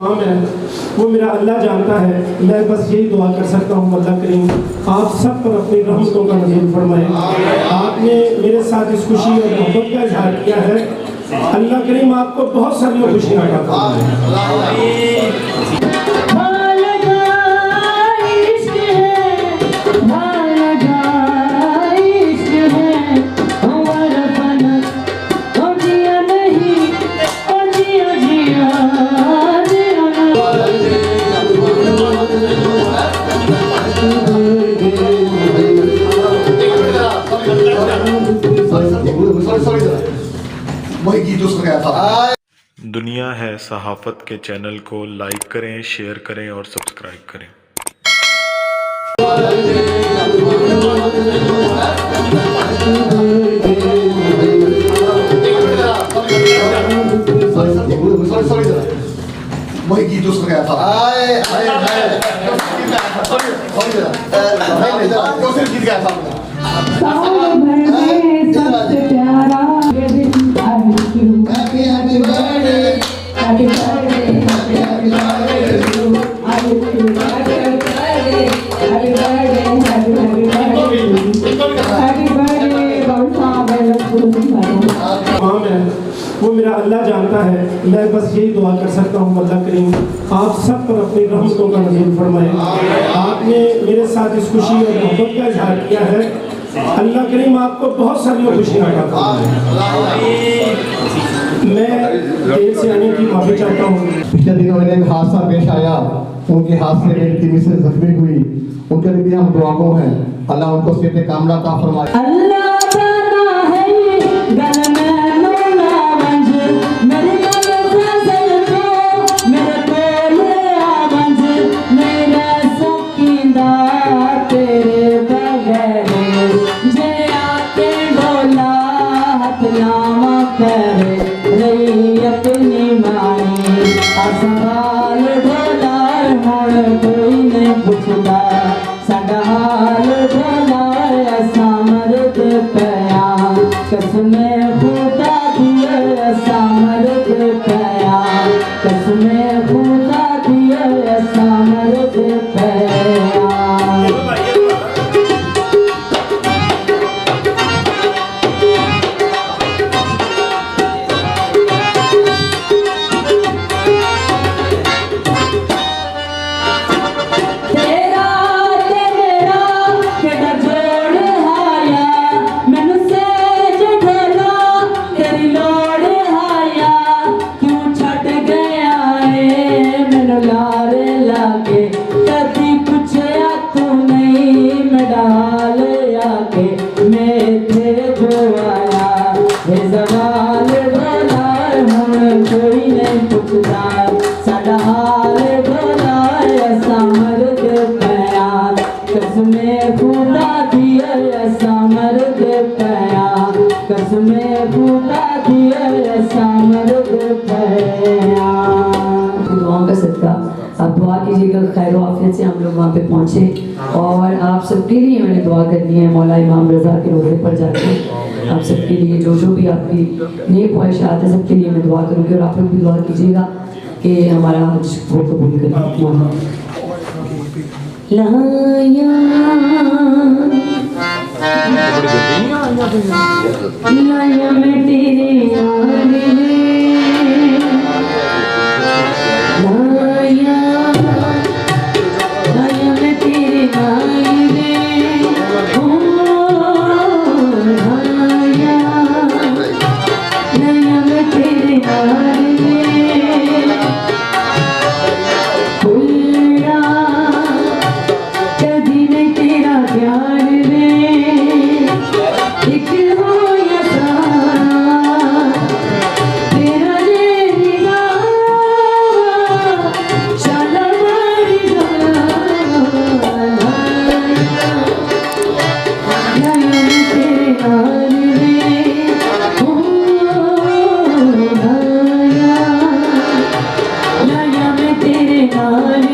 है वो मेरा अल्लाह जानता है। मैं बस यही दुआ कर सकता हूँ अल्लाह करीम आप सब पर अपनी रहमतों का नज़ूल फरमाए। आपने मेरे साथ इस खुशी और मोहब्बत का इजहार किया है, अल्लाह करीम आपको बहुत सारी खुशियाँ अता फरमाए। दुनिया है सहाफ़त के चैनल को लाइक करें, शेयर करें और सब्सक्राइब करें। वही गीत उसने गाया था। गीत गाया था वो मेरा अल्लाह जानता है। मैं बस यही दुआ कर सकता हूँ अल्लाह करीम आप सब पर अपनी रहमतों का नज़ूल फरमाए। आपने मेरे साथ इस खुशी और मोहब्बत का इजहार किया है, अल्लाह करीम आपको बहुत सारी खुशियाँ अता फरमाए। मैं देर से आने की माफ़ी चाहता हूँ। पिछले दिनों में एक हादसा पेश आया, उनके हादसे में मेरी मिसेज जख्मी हुई, उनके लिए भी हम दुआगो हैं। अल्लाह उनको सेहत कामला अता फरमाए। आप दुआ कीजिएगा खैर आफियत से हम लोग वहाँ पे पहुँचे। और आप सबके लिए मैंने दुआ करनी है मौला इमाम रज़ा के रोज़े पर जाके। आप सबके लिए जो भी आपकी नेक ख्वाहिशात है सबके लिए मैं दुआ करूँगी और आप लोग भी दुआ कीजिएगा कि हमारा हज वो कबूल करें। लाया मैं तेरे तेरे नाल